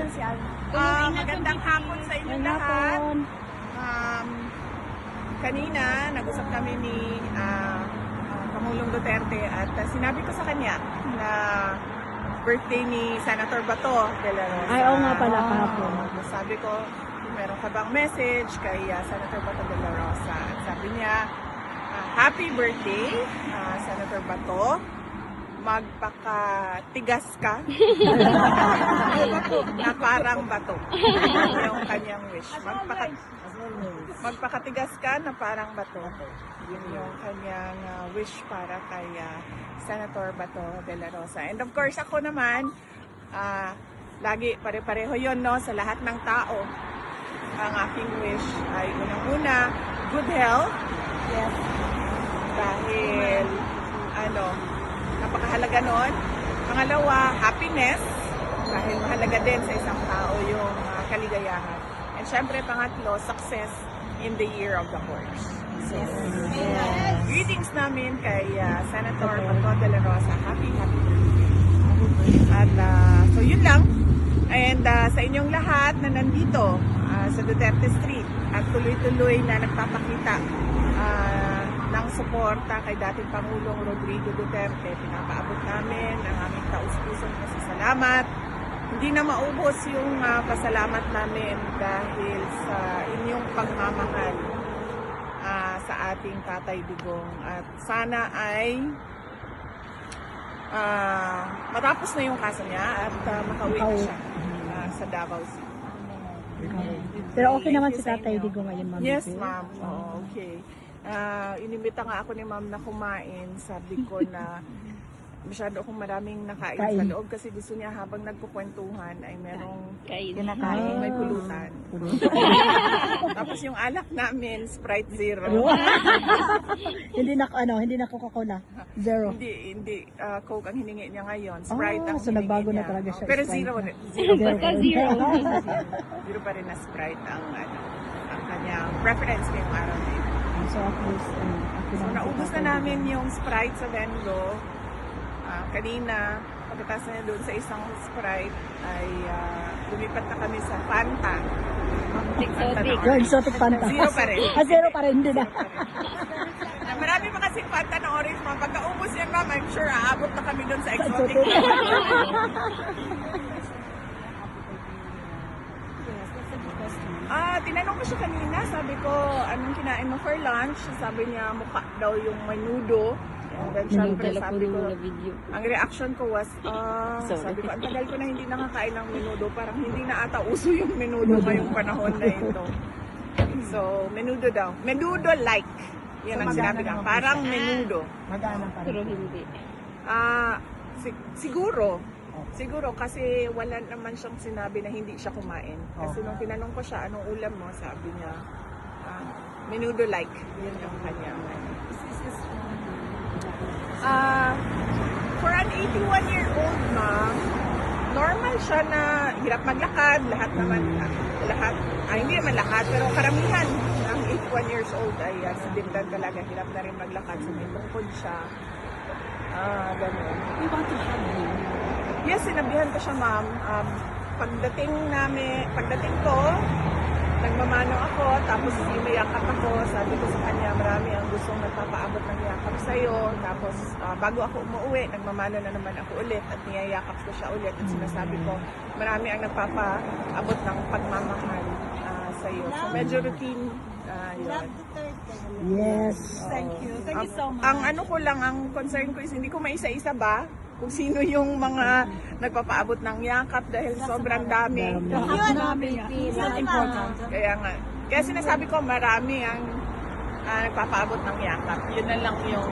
Nasaan si Alma? Magandang hapon sa inyo lahat. Kanina, nag-usap kami ni Pangulong Duterte at sinabi ko sa kanya na birthday ni Senator Bato de la Rosa. Ay, oo nga pala kahapon. Sabi ko, meron ka bang message kay Senator Bato de la Rosa? At sabi niya, happy birthday, Senator Bato. Magpakatigas ka na parang bato. Yung kanyang wish. Magpakatigas ka na parang bato. Yun yung kanyang wish para kay Senator Bato de la Rosa. And of course, ako naman, lagi pare-pareho yun, no, sa lahat ng tao. Ang aking wish ay unang-una, good health. Yes. Dahil, napakahalaga nun. Pangalawa, happiness. Dahil mahalaga din sa isang tao yung kaligayahan. And syempre, pangatlo, success in the year of the horse. So, greetings namin kay Senator Bato de la Rosa. Happy birthday. At so yun lang. And sa inyong lahat na nandito sa Duterte Street at tuloy-tuloy na nagpapakita ng suporta kay dating Pangulong Rodrigo Duterte, pinapaabot namin ang aming taus-pusong pasasalamat. Hindi na maubos yung pasalamat namin dahil sa inyong pagmamahal sa ating Tatay Digong. At sana ay matapos na yung kaso niya at makauwi na siya sa Davao City. Pero okay naman si Tatay Digong ngayon, ma'am. Yes, ma'am. Oh, okay. Inimbita nga ako ni ma'am na kumain. Sabi ko na masyado akong maraming nakain sa loob kasi gusto niya habang nagkukwentuhan ay merong kinakain, may pulutan. Tapos yung alak namin, Sprite Zero. hindi na Coca-Cola. Zero. Hindi Coke ang hiningi niya ngayon. Sprite ang so hiningi nagbago niya. na talaga siya. Pero Sprite. Zero pa rin na Sprite ang kanyang preference ngayong araw na ito. So at least, So naubos na namin yung Sprite sa Venlo. Kanina, pagkatapos na doon sa isang Sprite, ay lumipat na kami sa Fanta. Yung exotic Fanta. Zero pa rin. Zero pa rin, hindi na. Marami pa kasing Fanta na orange, ma'am. Pagkaubos yan, ma'am, I'm sure aabot na kami doon sa exotic. Tinanong ko siya kanina, sabi ko, anong kinain mo for lunch? Sabi niya, mukha daw yung menudo. And then, syempre, sabi ko, ang reaction ko was, sabi ko, ang tagal ko na hindi nakakain ng menudo. Parang hindi na ata uso yung menudo ngayong panahon na ito. So, menudo daw. Menudo-like. Yan ang sinabi ka. Parang menudo. Magana pa rin. Pero hindi. Siguro kasi wala naman siyang sinabi na hindi siya kumain. Kasi nung tinanong ko siya, anong ulam mo? Sabi niya, menudo-like. Yun yung kanya. For an 81-year-old ma'am, normal siya na hirap maglakad. Hindi naman lahat, pero karamihan ng 81 years old ay sidindan talaga. Hirap na rin maglakad. So may tungkod siya. Ganun. Yes, sinabihan ko siya, ma'am. Pagdating ko, nagmamano ako, tapos imayakap ako. Sabi ko sa kanya, marami ang gustong nagpapaabot ng yakap sa'yo. Tapos, bago ako umuwi, nagmamano na naman ako ulit at niyayakap ko siya ulit. At sinasabi ko, marami ang nagpapaabot ng pagmamahal sa'yo. So, medyo routine yun. Yes. Thank you so much. Ang concern ko is hindi ko maisa-isa ba kung sino yung mga nagpapaabot ng yakap dahil sobrang dami. Kaya nga. Kaya sinasabi ko marami ang nagpapaabot ng yakap. Yun na lang yung